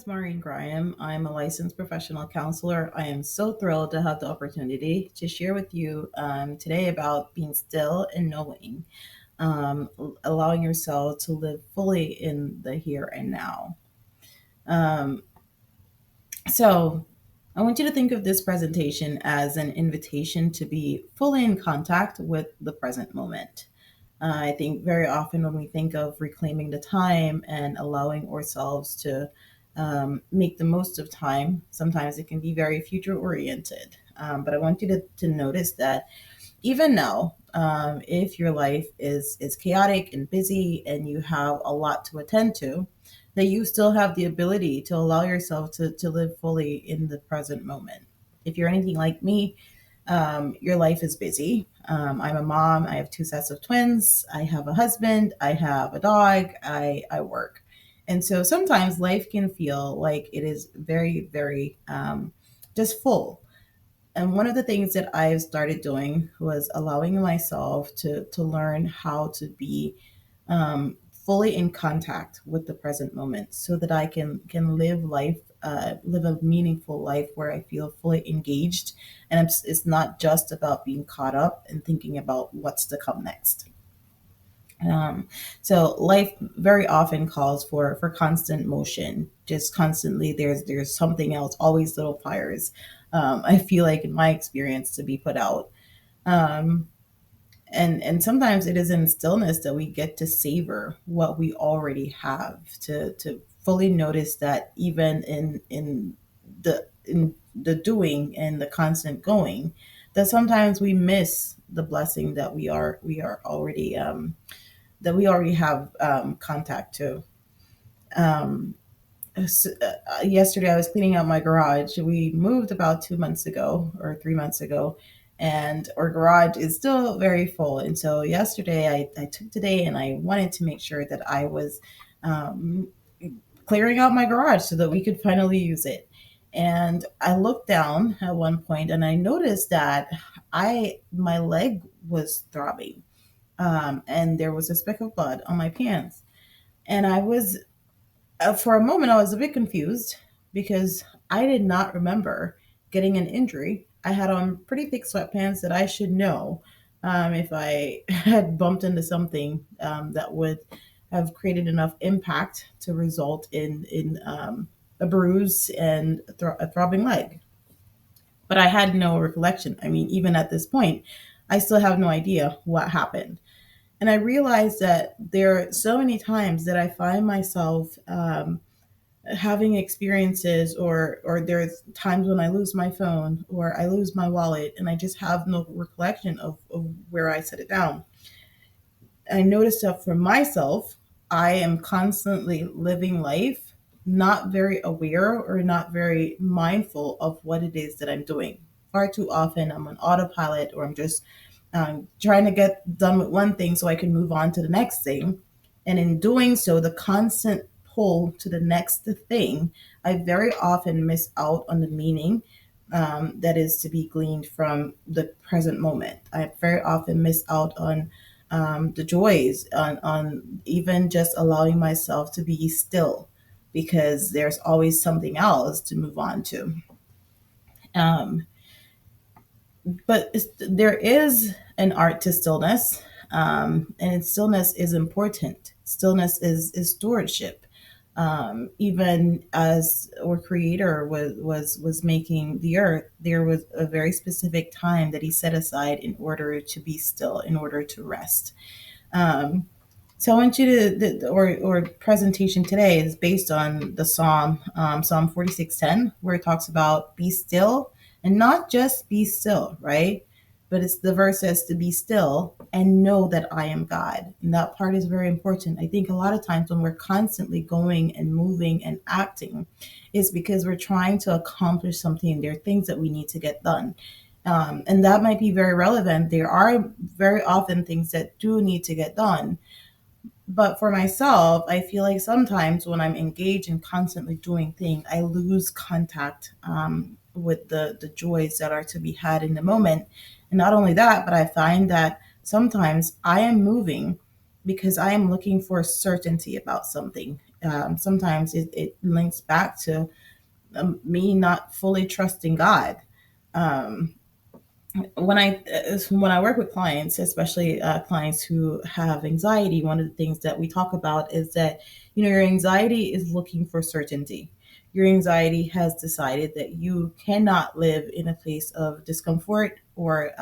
is Maureen Graham. I'm a licensed professional counselor. I am so thrilled to have the opportunity to share with you today about being still and knowing, allowing yourself to live fully in the here and now. Um, so, I want you to think of this presentation as an invitation to be fully in contact with the present moment. I think very often when we think of reclaiming the time and allowing ourselves to make the most of time, sometimes it can be very future oriented. But I want you to notice that even now, if your life is chaotic and busy and you have a lot to attend to, that you still have the ability to allow yourself to live fully in the present moment. If you're anything like me, your life is busy. I'm a mom. I have two sets of twins. I have a husband. I have a dog. I work. And so sometimes life can feel like it is very, very just full. And one of the things that I've started doing was allowing myself to learn how to be fully in contact with the present moment so that I can live life, live a meaningful life where I feel fully engaged. And it's not just about being caught up and thinking about what's to come next. Um, so life very often calls for constant motion, just constantly. There's something else, always little fires. I feel like in my experience to be put out. Um, and sometimes it is in stillness that we get to savor what we already have, to fully notice that even in the doing and the constant going, that sometimes we miss the blessing that we are already that we already have contact to. um, Yesterday I was cleaning out my garage. We moved about 2 months ago or 3 months ago, and our garage is still very full. And so yesterday I took today and I wanted to make sure that I was um, clearing out my garage so that we could finally use it. And I looked down at one point and I noticed that I my leg was throbbing, and there was a speck of blood on my pants. And I was for a moment, I was a bit confused because I did not remember getting an injury. I had on pretty thick sweatpants that I should know if I had bumped into something that would have created enough impact to result in a bruise and a throbbing leg. But I had no recollection. I mean, even at this point, I still have no idea what happened. And I realized that there are so many times that I find myself having experiences, or there's times when I lose my phone or I lose my wallet and I just have no recollection of where I set it down. I noticed that for myself, I am constantly living life not very aware or not very mindful of what it is that I'm doing. Far too often I'm on autopilot, or I'm just trying to get done with one thing so I can move on to the next thing. And in doing so, the constant pull to the next thing, I very often miss out on the meaning that is to be gleaned from the present moment. I very often miss out on the joys, on even just allowing myself to be still, because there's always something else to move on to. Um, but there is an art to stillness, and stillness is important. Stillness is stewardship. Even as our creator was making the earth, there was a very specific time that he set aside in order to be still, in order to rest. um, so I want you to, or presentation today is based on the Psalm, Psalm 46:10, where it talks about be still, and not just be still, right? But it's the verse says to be still and know that I am God. And that part is very important. I think a lot of times when we're constantly going and moving and acting, is because we're trying to accomplish something. There are things that we need to get done. And that might be very relevant. There are very often things that do need to get done, but for myself, I feel like sometimes when I'm engaged in constantly doing things, I lose contact with the joys that are to be had in the moment. And not only that, but I find that sometimes I am moving because I am looking for certainty about something. Sometimes it links back to me not fully trusting God. Um, when I work with clients, especially clients who have anxiety, one of the things that we talk about is that your anxiety is looking for certainty. Your anxiety has decided that you cannot live in a place of discomfort, or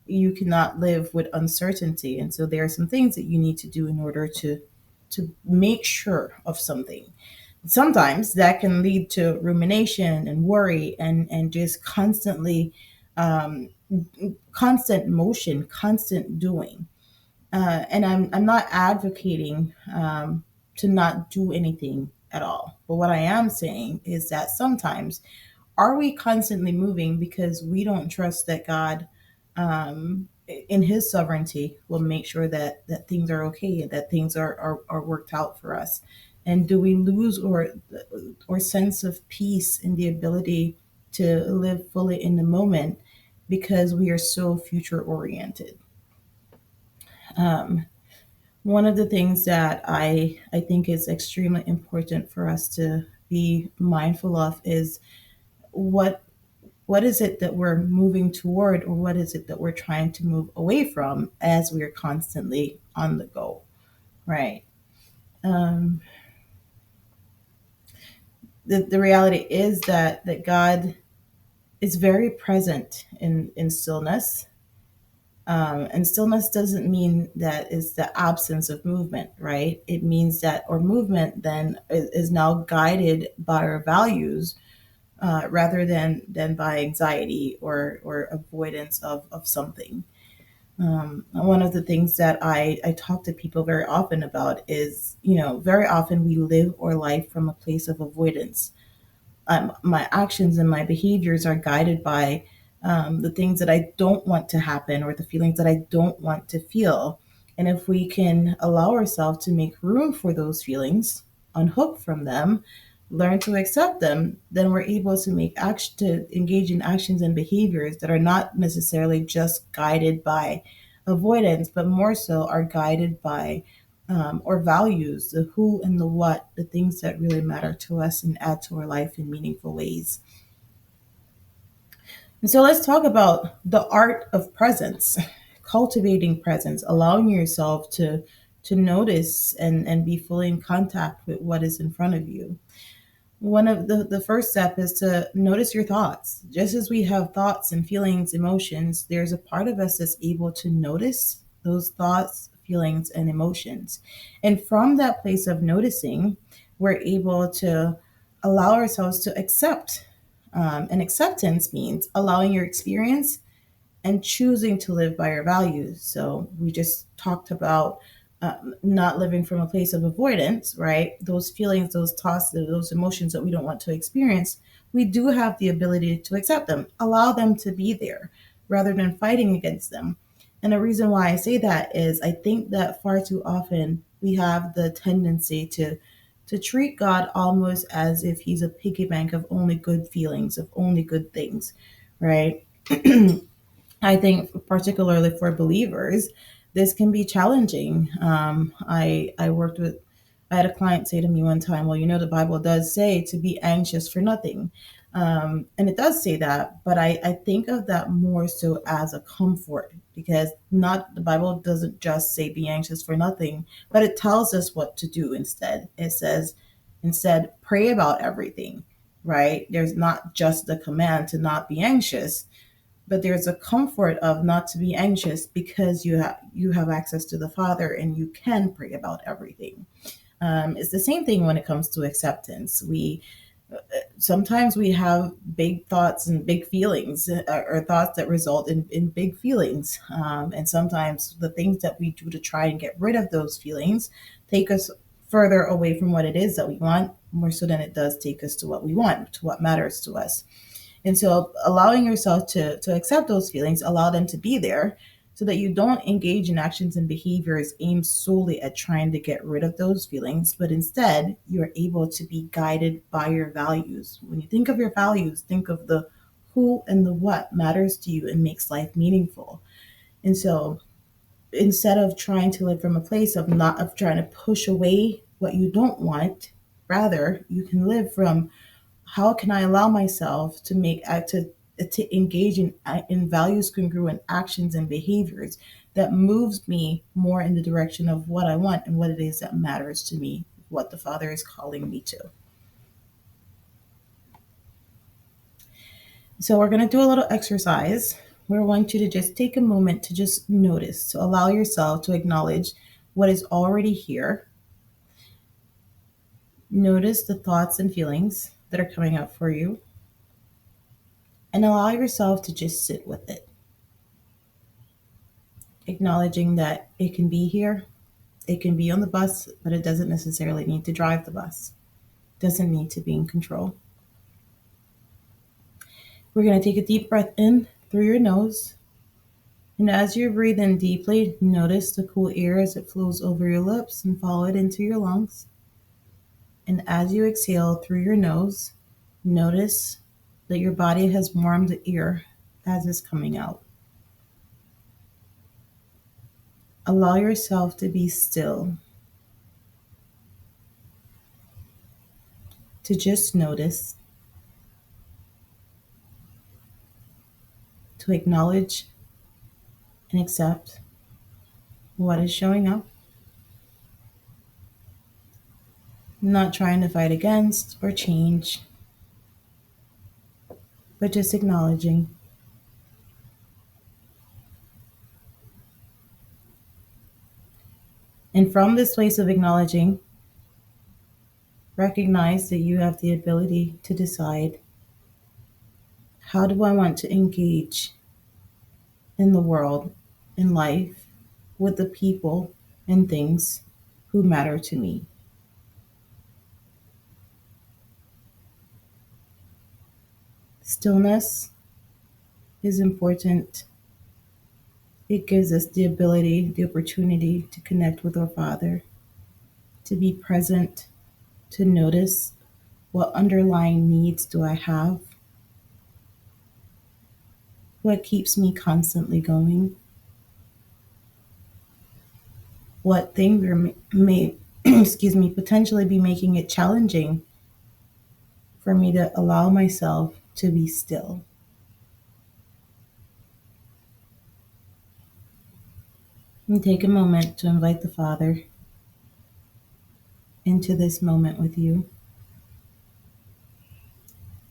you cannot live with uncertainty, and so there are some things that you need to do in order to make sure of something. Sometimes that can lead to rumination and worry, and just um, constant motion, constant doing. And I'm not advocating to not do anything at all. But what I am saying is that sometimes, are we constantly moving because we don't trust that God, in His sovereignty, will make sure that things are okay and that things are worked out for us? And do we lose or sense of peace in the ability to live fully in the moment because we are so future oriented? Um, One of the things that I think is extremely important for us to be mindful of is what what is it that we're moving toward, or what is it that we're trying to move away from as we are constantly on the go, right? um, the reality is that God is very present in stillness. And stillness doesn't mean that it's the absence of movement, right? It means that our movement then is now guided by our values, rather than by anxiety or avoidance of something. One of the things that I talk to people very often about is, very often we live our life from a place of avoidance. My actions and my behaviors are guided by the things that I don't want to happen, or the feelings that I don't want to feel. And if we can allow ourselves to make room for those feelings, unhook from them, learn to accept them, then we're able to engage in actions and behaviors that are not necessarily just guided by avoidance, but more so are guided by or values, the who and the what, the things that really matter to us and add to our life in meaningful ways. And so let's talk about the art of presence, cultivating presence, allowing yourself to notice and be fully in contact with what is in front of you. One of the first step is to notice your thoughts. Just as we have thoughts and feelings, emotions, there's a part of us that's able to notice those thoughts, feelings, and emotions. And from that place of noticing, we're able to allow ourselves to accept. And acceptance means allowing your experience and choosing to live by your values. So we just talked about not living from a place of avoidance, right? Those feelings, those thoughts, those emotions that we don't want to experience, we do have the ability to accept them, allow them to be there rather than fighting against them. And the reason why I say that is I think that far too often we have the tendency to treat God almost as if he's a piggy bank of only good feelings, of only good things, right? I think, particularly for believers, this can be challenging. I had a client say to me one time, "Well, the Bible does say to be anxious for nothing," and it does say that. But I think of that more so as a comfort, because not the Bible doesn't just say be anxious for nothing, but it tells us what to do instead. It says instead pray about everything. Right? There's not just the command to not be anxious, but there's a comfort of not to be anxious because you have access to the Father and you can pray about everything. It's the same thing when it comes to acceptance. We Sometimes we have big thoughts and big feelings, or thoughts that result in big feelings, and sometimes the things that we do to try and get rid of those feelings take us further away from what it is that we want, more so than it does take us to what we want, to what matters to us. And so allowing yourself to accept those feelings, allow them to be there so that you don't engage in actions and behaviors aimed solely at trying to get rid of those feelings, but instead you're able to be guided by your values. When you think of your values, think of the who and the what matters to you and makes life meaningful. And so instead of trying to live from a place of not of trying to push away what you don't want. Rather, you can live from how can I allow myself to to engage in values congruent actions and behaviors that moves me more in the direction of what I want and what it is that matters to me, what the Father is calling me to. So we're going to do a little exercise. We want you to just take a moment to just notice, to allow yourself to acknowledge what is already here. Notice the thoughts and feelings that are coming up for you, and allow yourself to just sit with it, acknowledging that it can be here, it can be on the bus, but it doesn't necessarily need to drive the bus, it doesn't need to be in control. We're going to take a deep breath in through your nose. And as you breathe in deeply, notice the cool air as it flows over your lips and follow it into your lungs. And as you exhale through your nose, notice that your body has warmed the air as it's coming out. Allow yourself to be still, to just notice, to acknowledge and accept what is showing up, not trying to fight against or change, but just acknowledging. And from this place of acknowledging, recognize that you have the ability to decide, how do I want to engage in the world, in life, with the people and things who matter to me. Stillness is important. It gives us the ability, the opportunity to connect with our Father, to be present, to notice what underlying needs do I have, what keeps me constantly going, what things may excuse me, potentially be making it challenging for me to allow myself to be still. And take a moment to invite the Father into this moment with you,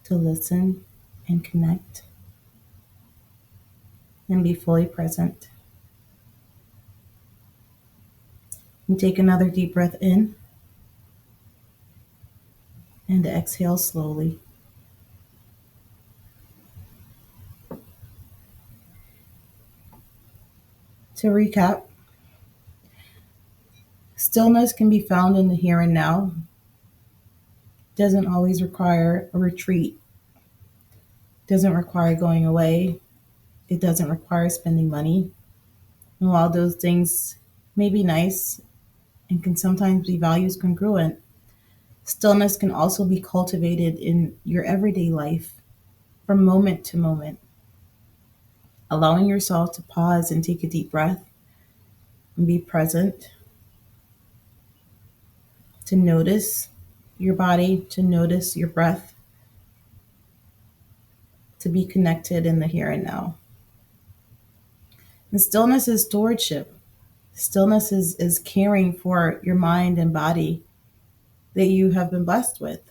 to listen and connect and be fully present. And take another deep breath in and exhale slowly. To recap, stillness can be found in the here and now. Doesn't always require a retreat, doesn't require going away, it doesn't require spending money. And while those things may be nice and can sometimes be values congruent, stillness can also be cultivated in your everyday life from moment to moment. Allowing yourself to pause and take a deep breath and be present, to notice your body, to notice your breath, to be connected in the here and now. And stillness is stewardship. Stillness is caring for your mind and body that you have been blessed with.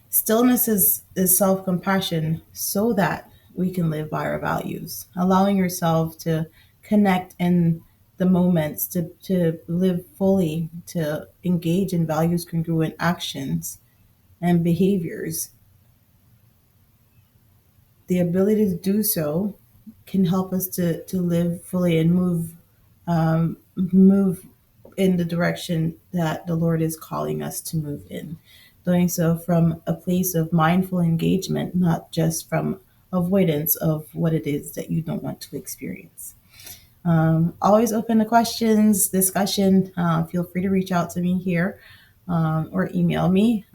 Stillness is self compassion so that we can live by our values, allowing yourself to connect in the moments, to live fully, to engage in values congruent actions and behaviors. The ability to do so can help us to live fully and move in the direction that the Lord is calling us to move in. Doing so from a place of mindful engagement, not just from avoidance of what it is that you don't want to experience. Always open to questions, discussion. Feel free to reach out to me here or email me.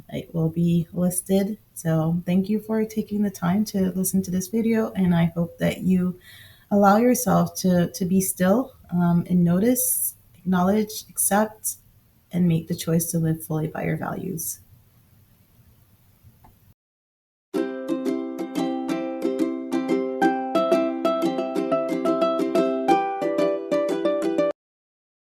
It will be listed. So thank you for taking the time to listen to this video, and I hope that you allow yourself to be still and notice, acknowledge, accept, and make the choice to live fully by your values.